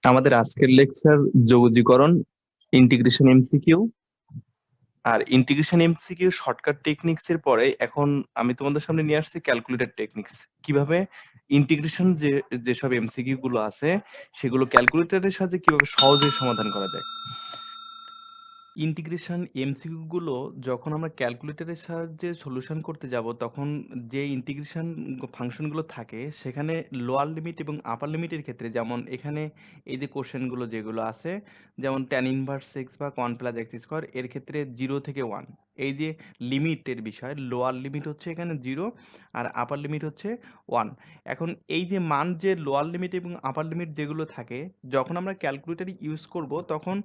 আমাদের আজকের lecture যোগজীকরণ, integration MCQ. আর integration MCQ shortcut techniques এর পরে এখন আমি তোমাদের সামনে নিয়ে আসছি ক্যালকুলেটর টেকনিক্স। কিভাবে ইন্টিগ্রেশন যেসব এমসিকিউ গুলো আছে সেগুলো ক্যালকুলেটরের সাহায্যে কিভাবে সহজে সমাধান করা যায়। ইন্টিগ্রেশন এমসিকিউ গুলো যখন আমরা ক্যালকুলেটরের সাহায্যে সলিউশন করতে যাব, তখন যে ইন্টিগ্রেশন ফাংশনগুলো থাকে সেখানে লোয়ার লিমিট এবং আপার লিমিটের ক্ষেত্রে, যেমন এখানে এই যে কোশ্চেনগুলো যেগুলো আছে, যেমন ট্যান ইনভার্স এক্স বা ওয়ান প্লাস এক্স স্কোয়ার, এর ক্ষেত্রে 0 থেকে 1, এই যে লিমিটের বিষয়, লোয়ার লিমিট হচ্ছে এখানে 0 আর আপার লিমিট হচ্ছে 1। এখন এই যে মান, যে লোয়ার লিমিট এবং আপার লিমিট যেগুলো থাকে, যখন আমরা ক্যালকুলেটর ইউজ করব তখন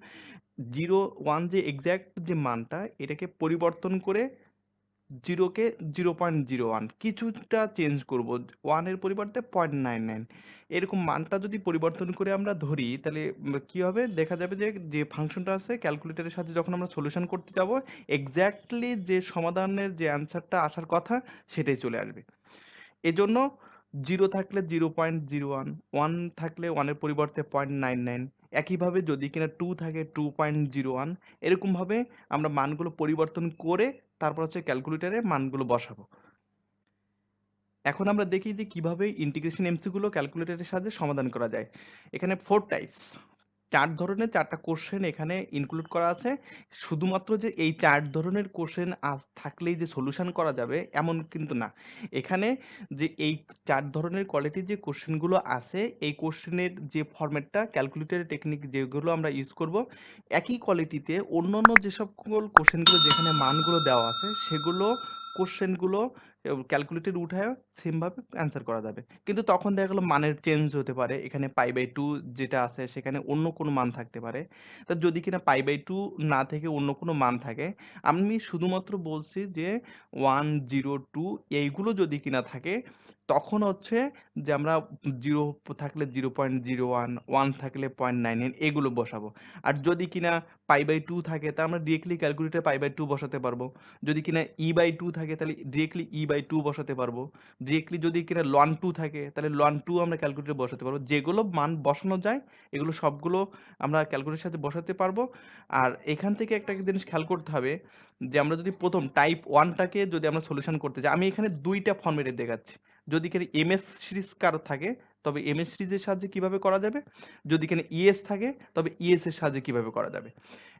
0 1 যে এক্সাক্ট যে মানটা, এটাকে পরিবর্তন করে 0কে 0.01 কিছুটা চেঞ্জ করব, 1 এর পরিবর্তে 0.99 এরকম মানটা যদি পরিবর্তন করে আমরা ধরি, তাহলে কি হবে দেখা যাবে যে যে ফাংশনটা আছে ক্যালকুলেটরের সাথে যখন আমরা সলিউশন করতে যাব, এক্স্যাক্টলি যে সমাধানের যে অ্যান্সারটা আসার কথা সেটাই চলে আসবে। এজন্য 0 থাকলে 0.01, 1 থাকলে 1 এর পরিবর্তে 0.99, একইভাবে যদি কিনা 2 থাকে 2.01, এরকমভাবে আমরা মানগুলো পরিবর্তন করে তারপর হচ্ছে ক্যালকুলেটরে মানগুলো বসাবো। এখন আমরা দেখি যে কিভাবে ইন্টিগ্রেশন এমসিকিউ গুলো ক্যালকুলেটরের সাহায্যে সমাধান করা যায়। এখানে 4 টাইপস, 4 ধরনের 4টা কোশ্চেন এখানে ইনক্লুড করা আছে। শুধুমাত্র যে এই 4 ধরনের কোশ্চেন থাকলেই যে সলিউশন করা যাবে এমন কিন্তু না। এখানে যে এই 4 ধরনের কোয়ালিটির যে কোশ্চেনগুলো আছে, এই কোশ্চেনের যে ফরম্যাটটা, ক্যালকুলেটরের টেকনিক যেগুলো আমরা ইউজ করব, একই কোয়ালিটিতে অন্যান্য যে সকল কোশ্চেনগুলো যেখানে মানগুলো দেওয়া আছে সেগুলো কোশ্চেনগুলো ক্যালকুলেটর উঠায় সেমভাবে অ্যান্সার করা যাবে। কিন্তু তখন দেখা গেলো মানের চেঞ্জ হতে পারে, এখানে π/2 যেটা আছে সেখানে অন্য কোনো মান থাকতে পারে। তা যদি কিনা π/2 না থেকে অন্য কোনো মান থাকে, আমি শুধুমাত্র বলছি যে 1 0 2 এইগুলো যদি কিনা থাকে, তখন হচ্ছে যে আমরা 0 থাকলে 0.01, 1 থাকলে 0.99 এগুলো বসাবো। আর যদি কিনা π/2 থাকে তা আমরা ডিরেক্টলি ক্যালকুলেটরে π/2 বসাতে পারবো। যদি কিনা e/2 থাকে তাহলে ডিরেক্টলি e/2 বসাতে পারবো। ডিরেক্টলি যদি কিনা ln 2 থাকে তাহলে ln 2 আমরা ক্যালকুলেটরে বসাতে পারবো। যেগুলো মান বসানো যায় এগুলো সবগুলো আমরা ক্যালকুলেটরের সাথে বসাতে পারবো। আর এখান থেকে একটা জিনিস খেয়াল করতে হবে যে আমরা যদি প্রথম টাইপ 1 টাকে যদি আমরা সলিউশন করতে যাই, আমি এখানে 2টা ফরম্যাটে দেখাচ্ছি। যদি কিনা এমএস সিরিজ কারো থাকে তবে এমএস সিরিজের সাহায্যে কিভাবে করা যাবে, যদি কিনা ইএস থাকে তবে ইএস এর সাহায্যে কিভাবে করা যাবে।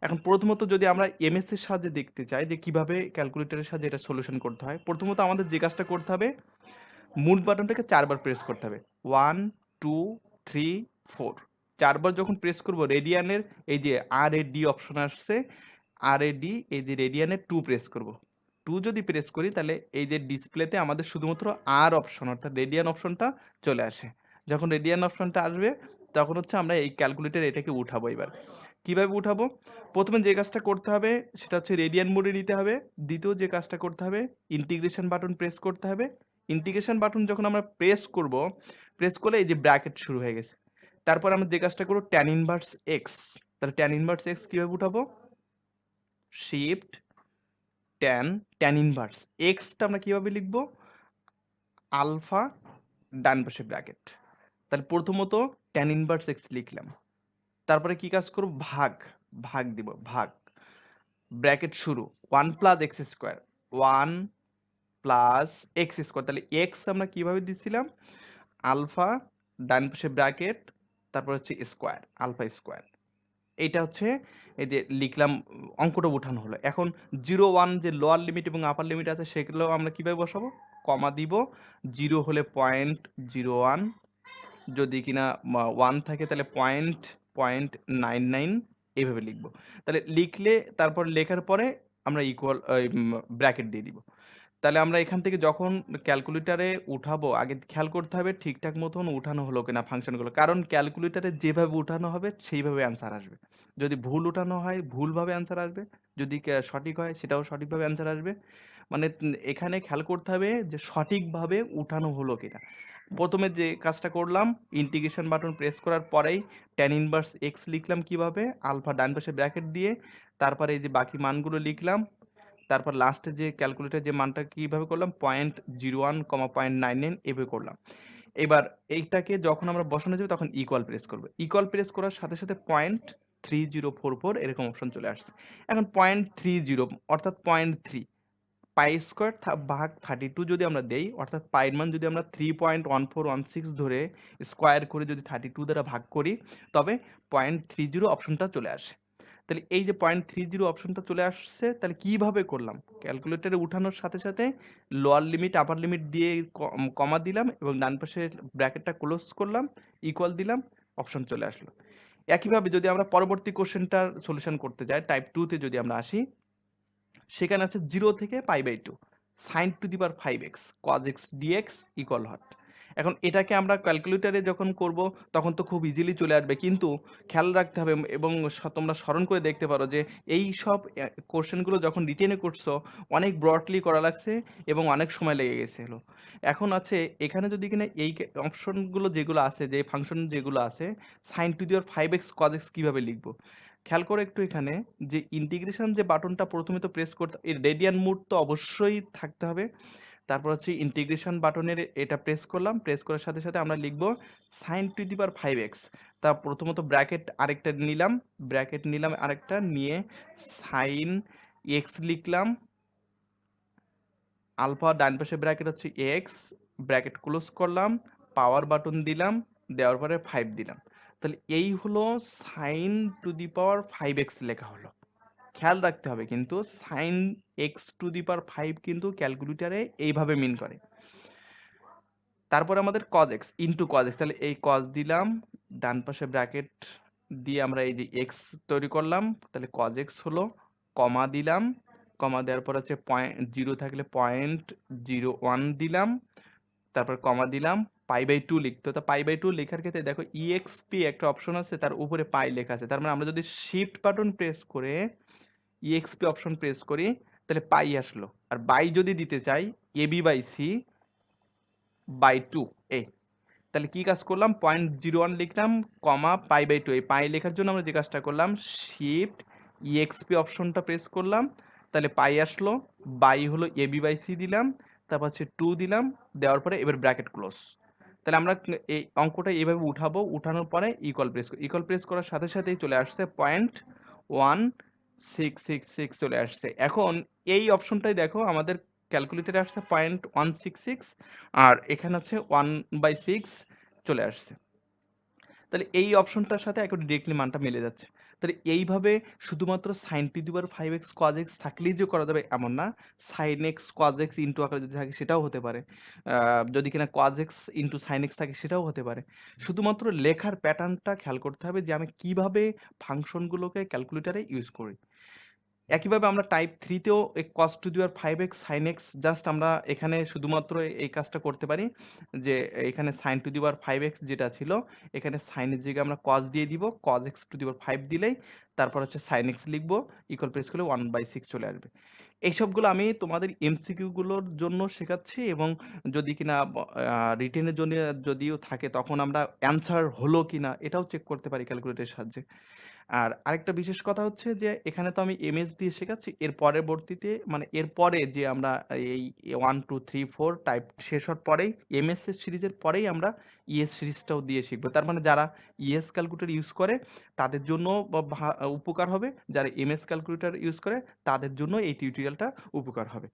এখন প্রথমত যদি আমরা এমএস এর সাহায্যে দেখতে চাই যে কিভাবে ক্যালকুলেটরের সাহায্যে এটা সলিউশন করতে হয়, প্রথমত আমাদের যে কাজটা করতে হবে, মুভ বাটনটাকে 4 বার প্রেস করতে হবে। 1 2 3 4, 4 বার যখন প্রেস করব, রেডিয়ানের এই যে RAD অপশন আসছে, RAD এই যে রেডিয়ানের 2 প্রেস করব। 2 যদি প্রেস করি তাহলে এই যে ডিসপ্লেতে আমাদের শুধুমাত্র আর অপশন অর্থাৎ রেডিয়ান অপশনটা চলে আসে। যখন রেডিয়ান অপশনটা আসবে তখন হচ্ছে আমরা এই ক্যালকুলেটর এটাকে উঠাবো। এবার কিভাবে উঠাবো, প্রথমে যে কাজটা করতে হবে সেটা হচ্ছে রেডিয়ান মোডে নিতে হবে। দ্বিতীয় যে কাজটা করতে হবে, ইন্টিগ্রেশন বাটন প্রেস করতে হবে। ইন্টিগ্রেশন বাটন যখন আমরা প্রেস করব, প্রেস করলে এই যে ব্র্যাকেট শুরু হয়ে গেছে। তারপর আমরা যে কাজটা করব, ট্যান ইনভার্স এক্স, তাহলে ট্যান ইনভার্স এক্স কিভাবে উঠাবো, shift tan, tan inverse extra আমরা কিভাবে লিখবো, আলফা, ডান পাশে ব্র্যাকেট। তাহলে প্রথমত ট্যান ইনভার্স এক্স লিখলাম, তারপরে কি কাজ করব, ভাগ, ভাগ দিব, ভাগ, ব্র্যাকেট শুরু, 1 plus x square, 1 plus x square, তাহলে এক্স আমরা কিভাবে দিছিলাম, আলফা, ডান পাশে ব্র্যাকেট, তারপর হচ্ছে স্কোয়ার, আলফা স্কোয়ার। এইটা হচ্ছে এই যে লিখলাম, অঙ্কটা উঠানো হলো। এখন 0 1 যে লোয়ার লিমিট এবং আপার লিমিট আছে সেগুলো আমরা কিভাবে বসাবো, কমা দিব, 0 হলে 0.01, যদি কিনা 1 থাকে তাহলে 0.99 এইভাবে লিখবো। তাহলে লিখলে তারপর লেখার পরে আমরা ইকুয়াল ব্র্যাকেট দিয়ে দিব। তাহলে আমরা এখান থেকে যখন ক্যালকুলেটরে উঠাবো, আগে খেয়াল করতে হবে ঠিকঠাক মতন উঠানো হলো কিনা ফাংশনগুলো, কারণ ক্যালকুলেটরে যেভাবে উঠানো হবে সেইভাবে অ্যান্সার আসবে। যদি ভুল উঠানো হয় ভুলভাবে অ্যান্সার আসবে, যদি সঠিক হয় সেটাও সঠিকভাবে অ্যান্সার আসবে। মানে এখানে খেয়াল করতে হবে যে সঠিকভাবে উঠানো হলো কিনা। প্রথমে যে কাজটা করলাম, ইন্টিগ্রেশন বাটন প্রেস করার পরেই ট্যান ইনভার্স এক্স লিখলাম কিভাবে, আলফা ডান পাশে ব্র্যাকেট দিয়ে, তারপরে এই যে বাকি মানগুলো লিখলাম, তারপর লাস্টে যে ক্যালকুলেটর যে মানটা কিভাবে করলাম, 0.01, 0.99 এভাবে করলাম। এবার এইটাকে যখন আমরা বসানো যাবে তখন ইকুয়াল প্রেস করব। ইকুয়াল প্রেস করার সাথে, সাথে 0.3044 এরকম অপশন চলে আসছে। এখন 0.30 অর্থাৎ 0.3 পাই স্কোয়ার ভাগ 32 যদি আমরা দেই, অর্থাৎ পাইয়ের মান যদি আমরা 3.1416 ধরে স্কোয়ার করে যদি 32 দ্বারা ভাগ করি, তবে 0.30 অপশনটা চলে আসে। তাহলে এই যে 0.30 অপশনটা চলে আসছে, তাহলে কিভাবে করলাম? ক্যালকুলেটরে উঠানোর সাথে সাথে লোয়ার লিমিট আপার লিমিট দিয়ে কমা দিলাম এবং ডান পাশে ব্র্যাকেটটা ক্লোজ করলাম, ইকুয়াল দিলাম, অপশন চলে আসলো। একইভাবে যদি আমরা পরবর্তী কোশ্চেনটার সলিউশন করতে যাই, টাইপ 2 তে যদি আমরা আসি, সেখানে আছে 0 থেকে π/2 sin to the power 5x cos x dx equal hot. এখন এটাকে আমরা ক্যালকুলেটরে যখন করব তখন তো খুব ইজিলি চলে আসবে, কিন্তু খেয়াল রাখতে হবে এবং তোমরা স্মরণ করে দেখতে পারো যে এই সব কোশ্চেনগুলো যখন রিটেনে করছো অনেক ব্রডলি করা লাগছে এবং অনেক সময় লেগে গেছিল। এখন আছে এখানে যদি কিনা এই অপশনগুলো যেগুলো আছে, যে ফাংশন যেগুলো আছে, sin to the power 5x cos x কিভাবে লিখবো? খেয়াল করো একটু এখানে যে ইন্টিগ্রেশন যে বাটনটা প্রথমে তো প্রেস করতে, এর রেডিয়ান মোড তো অবশ্যই থাকতে হবে। তারপর হচ্ছে ইন্টিগ্রেশন বাটনের এটা প্রেস করলাম, প্রেস করার সাথে সাথে আমরা লিখবো sin to the power 5x। তা প্রথমত ব্র্যাকেট আরেকটা নিলাম, ব্র্যাকেট নিলাম আরেকটা নিয়ে sin x লিখলাম, আলফা ডান পাশে ব্র্যাকেট হচ্ছে x, ব্র্যাকেট ক্লোজ করলাম, পাওয়ার বাটন দিলাম, দেওয়ার পরে 5 দিলাম। তাহলে এই হলো sin to the power 5x লেখা হলো। খেয়াল রাখতে হবে কিন্তু sin x টু দি পাওয়ার 5 কিন্তু ক্যালকুলেটরে এইভাবে মিন করে। তারপর আমাদের cos x into cos x, তাহলে এই cos দিলাম, ডান পাশে ব্র্যাকেট দিয়ে আমরা এই যে x তৈরি করলাম, তাহলে cos x হলো, কমা দিলাম, কমা দেওয়ার পর হচ্ছে 0 থাকলে 0.01 দিলাম, তারপর কমা দিলাম, π/2 লিখতে হতো। π/2 লেখার ক্ষেত্রে দেখো exp একটা অপশন আছে, তার উপরে পাই লেখা আছে, তার মানে আমরা যদি শিফট বাটন প্রেস করে exp অপশন প্রেস করি তাহলে পাই আসলো। আর বাই যদি দিতে চাই ab/c/2 এই, তাহলে কি কাজ করলাম? 0.01 লিখলাম, কমা π/2, এই পাই লেখার জন্য আমরা যে কাজটা করলাম শিফট exp অপশনটা প্রেস করলাম, তাহলে পাই আসলো, বাই হলো ab/c দিলাম, তারপর হচ্ছে 2 দিলাম, দেওয়ার পরে এবার ব্র্যাকেট ক্লোজ। তাহলে আমরা এই অঙ্কটা এইভাবে উঠাবো, উঠানোর পরে ইকুয়াল প্রেস করার সাথে সাথেই চলে আসছে 0.1666 চলে আসছে। এখন এই অপশনটাই দেখো আমাদের ক্যালকুলেটরে আসছে 0.166 আর এখানে আছে 1/6 চলে আসছে। তাহলে এই অপশনটার সাথে একদম ডিরেক্টলি মানটা মিলে যাচ্ছে। তাহলে এইভাবে শুধুমাত্র sin to the power 5x cos x থাকলেই যে করা যাবে এমন না। sin x cos x into আকারে যদি থাকে সেটাও হতে পারে। যদি কিনা cos x into sin x থাকে সেটাও হতে পারে। শুধুমাত্র লেখার প্যাটার্নটা খেয়াল করতে হবে যে আমি কিভাবে ফাংশনগুলোকে ক্যালকুলেটরে ইউজ করি। একইভাবে আমরা টাইপ 3 তেও এই cos to the power 5x sin x just আমরা এখানে শুধুমাত্র এই কাজটা করতে পারি যে এখানে sin to the power 5x যেটা ছিল, এখানে sin এর জায়গায় আমরা cos দিয়ে দিব, cos x টু দি পাওয়ার 5 দিলেই তারপর হচ্ছে sin x লিখবো, ইকুয়াল প্রেস করলে 1/6 চলে আসবে। এইসবগুলো আমি তোমাদের এমসিকিউ গুলোর জন্য শেখাচ্ছি এবং যদি কিনা রিটেনের জন্য যদিও থাকে তখন আমরা অ্যান্সার হলো কিনা এটাও চেক করতে পারি ক্যালকুলেটরের সাহায্যে। আর আরেকটা বিশেষ কথা হচ্ছে যে এখানে তো আমি এমএস দিয়ে শেখাচ্ছি, এর পরবর্তীতে মানে এর পরে যে আমরা এই 1 2 3 4 টাইপ শেষ হওয়ার পরেই এমএস এর সিরিজের পরেই আমরা ইএস সিরিজটাও দিয়ে শিখবো। তার মানে যারা ইএস ক্যালকুলেটর ইউজ করে তাদের জন্য উপকার হবে, যারা এমএস ক্যালকুলেটর ইউজ করে তাদের জন্য এই টিউটোরিয়ালটা উপকার হবে।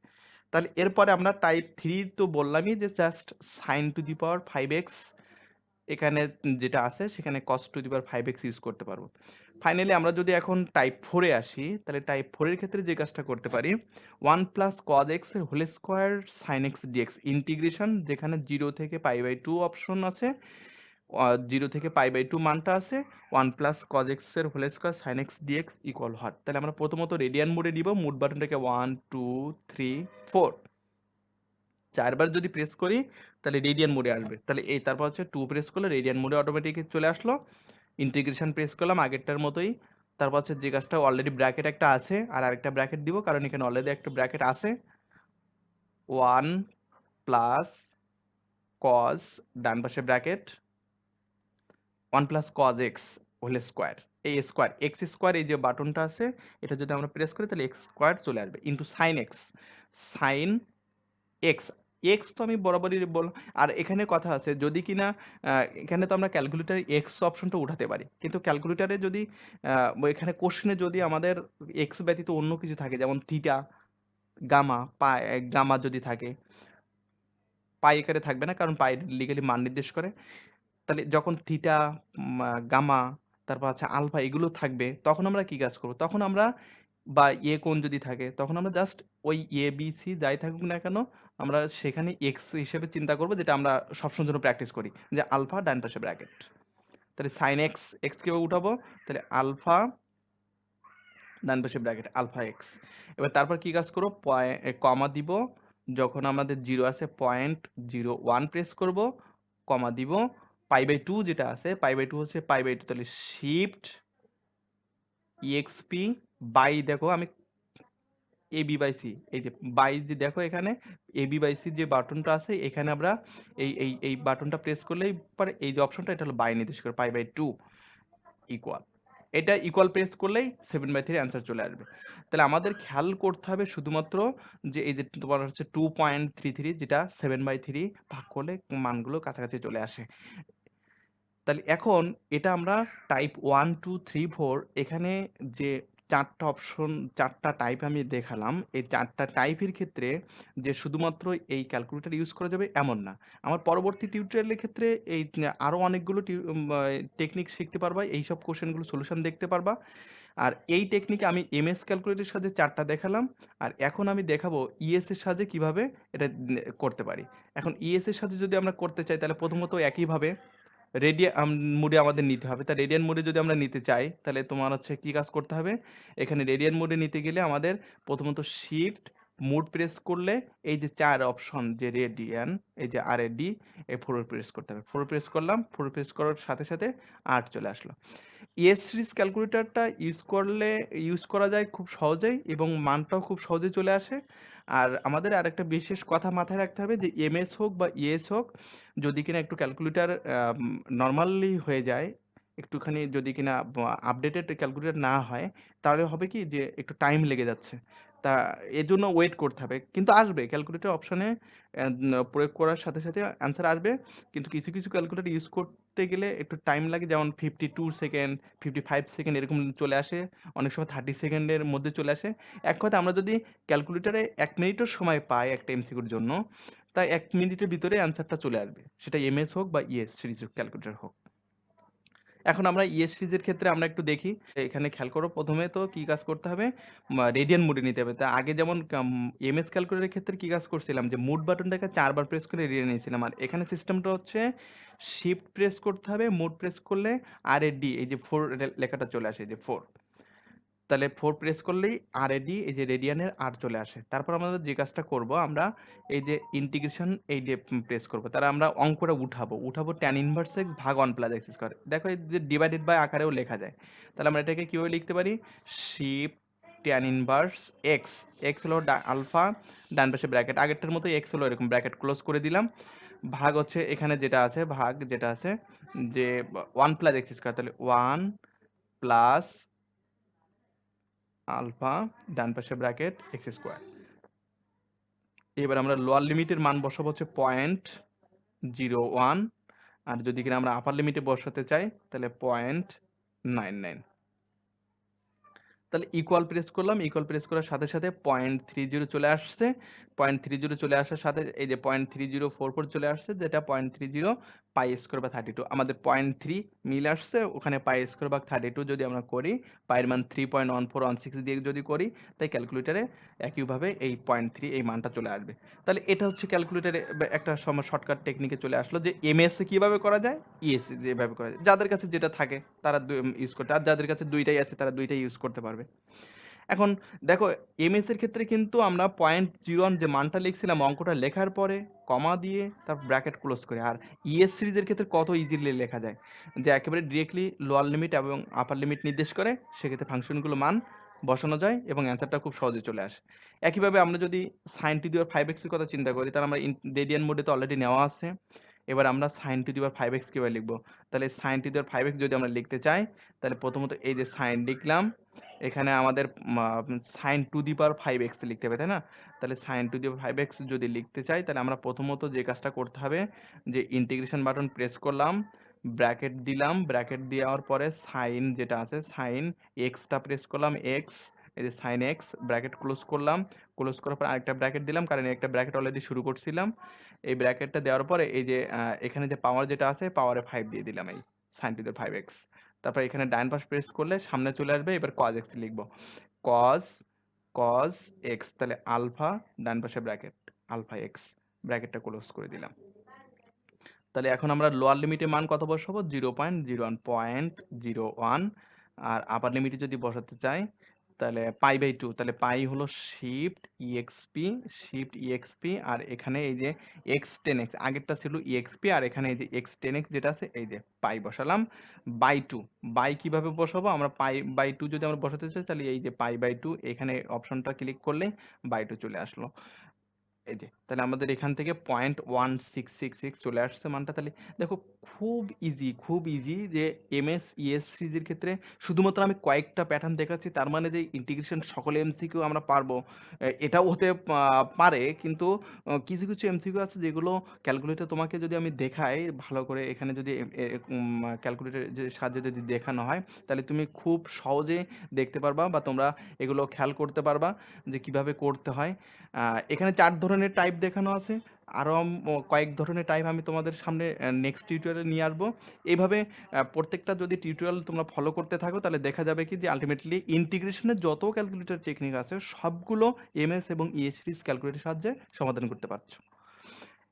তাহলে এরপরে আমরা টাইপ 3 তো বললামই যে just sin to the power 5x এখানে যেটা আছে সেখানে cos to the power 5x use করতে পারবো। ফাইনালি আমরা যদি এখন টাইপ 4 এ আসি, তাহলে টাইপ 4 এর ক্ষেত্রে যে কাজটা করতে পারি 1 প্লাস cos x এর whole square sin x dx integration, যেখানে 0 থেকে π/2 অপশন আছে, 0 থেকে π/2 মানটা আছে, 1 প্লাস cos x এর whole square sin x dx equal হট। তাহলে আমরা প্রথমত রেডিয়ান মোডে দিব, মোড বাটনটাকে 1 2 3 4 4বার যদি প্রেস করি তাহলে রেডিয়ান মোডে আসবে। তাহলে এই তারপর হচ্ছে 2 প্রেস করলে রেডিয়ান মোডে অটোমেটিক চলে আসলো। ইন্টিগ্রেশন প্রেস করলাম আগেরটার মতোই। তারপর হচ্ছে যে কাজটা অলরেডি ব্র্যাকেট একটা আছে আর আরেকটা ব্র্যাকেট দিব কারণ এখানে অলরেডি একটা ব্র্যাকেট আছে। 1 প্লাস cos ডান পাশে bracket 1 plus cos x whole square, এই স্কয়ার x স্কয়ার এই যে বাটনটা আছে এটা যদি আমরা প্রেস করি তাহলে x স্কয়ার চলে আসবে into sin x sin x x তো আমি বরাবরই বললাম। আর এখানে কথা আছে যদি কিনা আ এখানে তো আমরা ক্যালকুলেটরে এক্স অপশনটা উঠাতে পারি। কিন্তু ক্যালকুলেটরে যদি আ এখানে কোশ্চেনে যদি আমাদের এক্স ব্যতীত অন্য কিছু থাকে যেমন থিটা, গামা, পাই, গামা যদি থাকে, পাই এখানে থাকবে না কারণ পাই লিগ্যালি মান নির্দেশ করে। তাহলে যখন থিটা, গামা, তারপর হচ্ছে আলফা এগুলো থাকবে তখন আমরা কি কাজ করব? তখন আমরা বা কোণ যদি থাকে তখন আমরা জাস্ট ওই বি, সি যাই থাকুক না কেন আমরা সেখানে এক্স হিসেবে চিন্তা করব যেটা আমরা সবসময়ের জন্য প্র্যাকটিস করি। যে আলফা ডান পাশে ব্র্যাকেট। তাহলে sin x, কিভাবে উঠাবো? তাহলে আলফা ডান পাশে ব্র্যাকেট আলফা এক্স। এবার তারপর কি কাজ করব? কমা দিব। যখন আমাদের 0 আছে 0.01 প্রেস করব, কমা দিব। π/2 যেটা আছে π/2 হচ্ছে π/2 তাহলে শিফট exp বাই দেখো আমি ab/c এই যে বাই যে দেখো এখানে ab/c যে বাটনটা আছে এখানে আমরা এই বাটনটা প্রেস করলেই পরে এই যে অপশনটা এটা হলো বাই নির্দেশ করে π/2 ইকুয়াল এটা ইকুয়াল প্রেস করলেই 7/3 অ্যান্সার চলে আসবে। তাহলে আমাদের খেয়াল করতে হবে শুধুমাত্র যে এই যে তোমার হচ্ছে 2.33 যেটা 7/3 ভাগ করলে মানগুলো কাছাকাছি চলে আসে। তাহলে এখন এটা আমরা টাইপ 1 2 3 4 এখানে যে 4টা অপশন 4টা টাইপ আমি দেখালাম এই 4টা টাইপের ক্ষেত্রে যে শুধুমাত্র এই ক্যালকুলেটর ইউজ করা যাবে এমন না। আমার পরবর্তী টিউটোরিয়ালের ক্ষেত্রে এই আরো অনেকগুলো টেকনিক শিখতে পারবা, এইসব কোশ্চেনগুলো সলিউশন দেখতে পারবা। আর এই টেকনিকে আমি এমএস ক্যালকুলেটরের সাহায্যে 4টা দেখালাম। আর এখন আমি দেখাবো ইএস এর সাহায্যে কিভাবে এটা করতে পারি। এখন ইএস এর সাথে যদি আমরা করতে চাই তাহলে প্রথমত একইভাবে রেডিয়ান মোডে আমাদের নিতে হবে। তা রেডিয়ান মোডে যদি আমরা নিতে চাই তাহলে তোমার হচ্ছে কি কাজ করতে হবে? এখানে রেডিয়ান মোডে নিতে গেলে আমাদের প্রথমত শিফট মোড প্রেস করলে এই যে 4 অপশন যে রেডিয়ান এই যে আরএডি এই 4 প্রেস করতে হবে। 4 প্রেস করলাম, 4 প্রেস করার সাথে সাথে 8 চলে আসলো। ইএস সিরিজ ক্যালকুলেটরটা ইউজ করা যায় খুব সহজেই এবং মানটাও খুব সহজে চলে আসে। আর আমাদের আরেকটা বিশেষ কথা মাথায় রাখতে হবে যে এমএস হোক বা ইএস হোক যদি কিনা একটু ক্যালকুলেটর নরমালি হয়ে যায়, একটুখানি যদি কিনা আপডেটেড ক্যালকুলেটর না হয় তাহলে হবে কি যে একটু টাইম লেগে যাচ্ছে। তা এজন্য ওয়েট করতে হবে। কিন্তু আসবে ক্যালকুলেটর অপশনে প্রয়োগ করার সাথে সাথে অ্যান্সার আসবে। কিন্তু কিছু কিছু ক্যালকুলেটর ইউজ করতে গেলে একটু টাইম লাগে যেমন 52 সেকেন্ড, 55 সেকেন্ড এরকম চলে আসে। অনেক সময় 30 সেকেন্ডের মধ্যে চলে আসে। এক কথায় আমরা যদি ক্যালকুলেটরে 1 মিনিটও সময় পাই একটা এমসিকিউর জন্য, তাই 1 মিনিটের ভিতরে অ্যান্সারটা চলে আসবে। সেটা এমএস হোক বা ইএস সিরিজ ক্যালকুলেটর হোক। এখন আমরা ইএস সিরিজের ক্ষেত্রে আমরা একটু দেখি। এখানে খেয়াল করো ১ম এ তো কি কাজ করতে হবে? রেডিয়ান মোডে নিতে হবে। তা আগে যেমন এমএস ক্যালকুলেটরের ক্ষেত্রে কি কাজ করছিলাম যে মুভ বাটনটাকে ৪ বার প্রেস করে রেডিয়ান নিয়েছিলাম। আর এখানে সিস্টেমটা হচ্ছে শিফট প্রেস করতে হবে, মুভ প্রেস করলে আরএডি এই যে 4 লেখাটা চলে আসে এই যে 4। তাহলে 4 প্রেস করলেই আরএডি এই যে রেডিয়ানের আর চলে আসে। তারপর আমরা যে কাজটা করব আমরা এই যে ইন্টিগ্রেশন এই যে প্রেস করব। তাহলে আমরা অঙ্কটা উঠাবো tan ইনভার্স x ভাগ 1 প্লাস x স্কয়ার। দেখো এই যে ডিভাইডেড বাই আকারেও লেখা যায়। তাহলে আমরা এটাকে কিভাবে লিখতে পারি? Shift tan inverse x, x হলো আলফা ডান পাশে ব্র্যাকেট আগেরটার মতোই x হলো এরকম ব্র্যাকেট ক্লোজ করে দিলাম। ভাগ হচ্ছে এখানে যেটা আছে ভাগ যেটা আছে যে 1 প্লাস x স্কয়ার তাহলে 1 প্লাস আলফা ডান পাশে ব্র্যাকেট এক্স স্কোয়ার। এবার আমরা লোয়ার লিমিটের মান বসাবো হচ্ছে 0.01 আর যদি কিনা আমরা আপার লিমিটে বসাতে চাই তাহলে 0.99। তাহলে ইকুয়াল প্রেস করলাম, ইকুয়াল প্রেস করার সাথে সাথে 0.30 চলে আসছে। 0.30 চলে আসার সাথে এই যে 0.3044 চলে আসছে যেটা 0.30 পাই স্কোয়ার বা 32 আমাদের 0.3 মিল আসছে ওখানে পাই স্কোয়ার বা 32 যদি আমরা করি পাইয়ের মান 3.1416 দিয়ে যদি করি তাই ক্যালকুলেটারে একইভাবে এই 0.3 এই মানটা চলে আসবে। তাহলে এটা হচ্ছে ক্যালকুলেটারে একটা শর্টকাট টেকনিকে চলে আসলো যে এমএস এ কিভাবে করা যায়, ইএস যেভাবে করা যায়। যাদের কাছে যেটা থাকে তারা ইউজ করতে, আর যাদের কাছে দুইটাই আছে তারা দুইটাই ইউজ করতে পারবে। এখন দেখো এমএস এর ক্ষেত্রে কিন্তু আমরা 0.01 যে মানটা লিখছিলাম অঙ্কটা লেখার পরে কমা দিয়ে তার ব্র্যাকেট ক্লোজ করে। আর ইএস সিরিজের ক্ষেত্রে কত ইজিলি লেখা যায় যে একেবারে ডিরেক্টলি লোয়ার লিমিট এবং আপার লিমিট নির্দেশ করে সেক্ষেত্রে ফাংশনগুলো মান বসানো যায় এবং অ্যান্সারটা খুব সহজে চলে আসে। একইভাবে আমরা যদি sin to the power 5x এর কথা চিন্তা করি তাহলে আমরা রেডিয়ান মোডে তো অলরেডি নেওয়া আছে। এবার আমরা sin to the power 5x কিভাবে লিখবো? তাহলে sin to the power 5x যদি আমরা লিখতে চাই তাহলে প্রথমত এই যে sin লিখলাম এখানে আমাদের sin to the power 5x লিখতে হবে, তাই না? তাহলে sin to the power 5x যদি লিখতে চাই তাহলে আমরা প্রথমত যে কাজটা করতে হবে যে ইন্টিগ্রেশন বাটন প্রেস করলাম, ব্র্যাকেট দিলাম, ব্র্যাকেট দেওয়ার পরে sin যেটা আছে sin x টা প্রেস করলাম x, এই যে sin x ব্র্যাকেট ক্লোজ করলাম, ক্লোজ করার পর আরেকটা ব্র্যাকেট দিলাম কারণ একটা ব্র্যাকেট অলরেডি শুরু করছিলাম। এই ব্র্যাকেটটা দেওয়ার পরে এই যে এখানে যে পাওয়ার যেটা আছে পাওয়ারে 5 দিয়ে দিলাম এই sin to the power 5x। তারপর এখানে ডান পাশ প্রেস করলে সামনে চলে আসবে, এবার cos x লিখব। cos cos x তাহলে আলফা, ডান পাশে ব্র্যাকেট আলফা x, ব্র্যাকেটটা ক্লোজ করে দিলাম। তাহলে এখন আমরা লোয়ার লিমিটে মান কত বসাবো? 0.01 আর আপার লিমিটে যদি বসাতে চাই তাহলে পাই/2, তাহলে পাই হলো শিফট ইএক্সপি আর এখানে এই যে x10x, আগেরটা ছিল ইএক্সপি আর এখানে এই যে x10x যেটা আছে এই যে পাই বসালাম বাই 2। বাই কিভাবে বসাবো? আমরা পাই/2 যদি আমরা বসাতে চাই তাহলে এই যে পাই/2 এখানে অপশনটা ক্লিক করলে বাই 2 চলে আসলো। এই যে তাহলে আমাদের এখান থেকে 0.1666 চলে আসছে মানটা। তাহলে দেখো খুব ইজি যে এমএস ইএস সিরিজের ক্ষেত্রে শুধুমাত্র আমি কয়েকটা প্যাটার্ন দেখাচ্ছি তার মানে যে ইন্টিগ্রেশন সকল এমসিকিউ আমরা পারবো এটাও হতে পারে, কিন্তু কিছু কিছু এমসিকিউ আছে যেগুলো ক্যালকুলেটর তোমাকে যদি আমি দেখাই ভালো করে, এখানে যদি ক্যালকুলেটর যে সাহায্যে যদি দেখানো হয় তাহলে তুমি খুব সহজে দেখতে পারবা বা তোমরা এগুলো খেয়াল করতে পারবা যে কিভাবে করতে হয়। এখানে ৪ ধরনের টাইপ দেখানো আছে। আরও কয়েক ধরনের টাইপ আমি তোমাদের সামনে নেক্সট টিউটোরিয়ালে নিয়ে আসবো। এইভাবে প্রত্যেকটা যদি টিউটোরিয়াল তোমরা ফলো করতে থাকো তাহলে দেখা যাবে কি যে আল্টিমেটলি ইন্টিগ্রেশনের যত ক্যালকুলেটর টেকনিক আছে সবগুলো এমএস এবং ইএস সিরিজ ক্যালকুলেটরের সাহায্যে সমাধান করতে পারছো।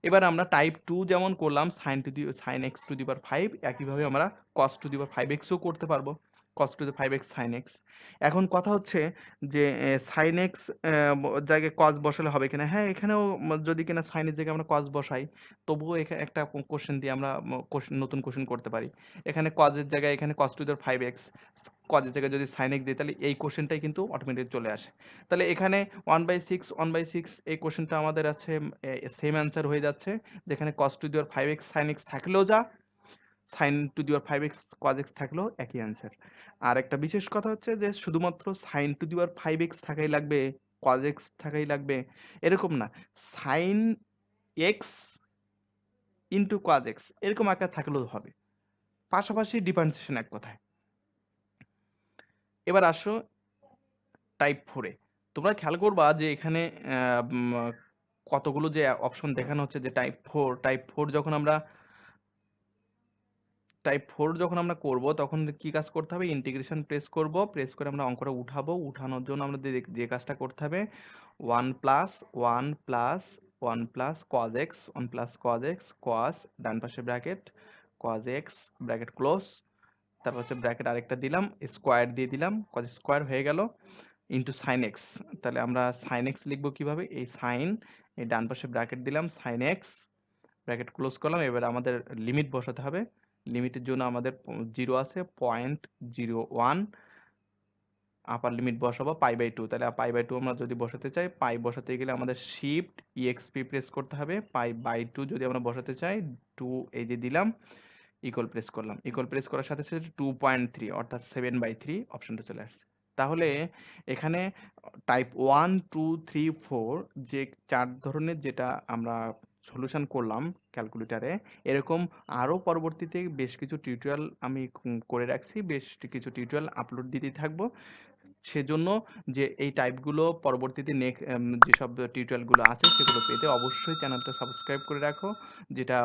এবার আমরা টাইপ 2 যেমন করলাম sin x টু দি পাওয়ার 5, একইভাবে আমরা cos to the power 5x ও করতে পারবো। cos to the 5x sin x। এখন কথা হচ্ছে যে sin x জায়গায় cos বসালে হবে কিনা? হ্যাঁ, এখানেও যদি কিনা sin এর জায়গায় আমরা cos বসাই তবুও একটা কোশ্চেন দিয়ে আমরা নতুন কোশ্চেন করতে পারি। এখানে cos এর জায়গায় এখানে cos to the power 5x, cos এর জায়গায় যদি sin x দিই তাহলে এই কোশ্চেনটাই কিন্তু অটোমেটিক চলে আসে। তাহলে এখানে 1/6 এই কোশ্চেনটা আমাদের আছে সেম অ্যান্সার হয়ে যাচ্ছে, যেখানে cos to the power 5x sin x থাকলেও যা, sin to the power 5x cos x থাকলেও একই অ্যান্সার। আর একটা বিশেষ কথা হচ্ছে যে শুধুমাত্র sin to the power 5x থাকাই লাগবে, cos x থাকাই লাগবে এরকম না। sin x into cos x এরকম আকার থাকলেও হবে। পাশাপাশি ডিফারেন্সিয়েশন এক কথায়। এবার আসো টাইপ 4 এ। তোমরা খেয়াল করবা যে এখানে কতগুলো যে অপশন দেখানো হচ্ছে যে টাইপ 4 যখন আমরা করব তখন কি কাজ করতে হবে? ইন্টিগ্রেশন প্রেস করব, প্রেস করে আমরা অঙ্কটা উঠাবো। উঠানোর জন্য আমরা যে কাজটা করতে হবে 1 plus 1 plus 1 plus cos x 1 plus cos x cos ডান পাশে bracket cos x bracket close, তারপর হচ্ছে ব্র্যাকেট আরেকটা দিলাম, স্কোয়ার দিয়ে দিলাম, cos স্কোয়ার হয়ে গেল ইনটু sin x। তাহলে আমরা sin x লিখবো কিভাবে? এই sin, এই ডান পাশে ব্র্যাকেট দিলাম sin x ব্র্যাকেট ক্লোজ করলাম। এবার আমাদের লিমিট বসাতে হবে। লিমিটের জন্য আমাদের 0 আছে 0.01, আপার লিমিট বসাবো পাই/2। তাহলে পাই/2 আমরা যদি বসাতে চাই, পাই বসাতে গেলে আমাদের শিফট ইএক্সপি প্রেস করতে হবে। পাই/2 যদি আমরা বসাতে চাই 2 এই যে দিলাম, ইকুয়াল প্রেস করলাম। ইকুয়াল প্রেস করার সাথে সাথে 2.3 অর্থাৎ 7/3 অপশনটা চলে আসছে। তাহলে এখানে টাইপ 1 2 3 4 যে 4 ধরনের যেটা আমরা সলিউশন করলাম ক্যালকুলেটরে, এরকম আরও পরবর্তীতে বেশ কিছু টিউটোরিয়াল আমি করে রাখছি, বেশ কিছু টিউটোরিয়াল আপলোড দিতেই থাকবো। সেজন্য যে এই টাইপগুলো পরবর্তীতে যেসব টিউটোরিয়ালগুলো আছে সেগুলো পেতে অবশ্যই চ্যানেলটা সাবস্ক্রাইব করে রাখো, যেটা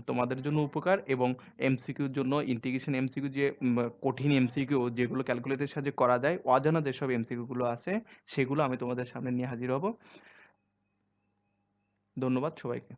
তোমাদের জন্য উপকার। এবং এমসিকিউর জন্য ইন্টিগ্রেশন এমসিকিউ যে কঠিন এমসিকিউ যেগুলো ক্যালকুলেটরের সাহায্যে করা যায়, অজানা যেসব এমসিকিউ গুলো আছে সেগুলো আমি তোমাদের সামনে নিয়ে হাজির হব। ধন্যবাদ সবাইকে।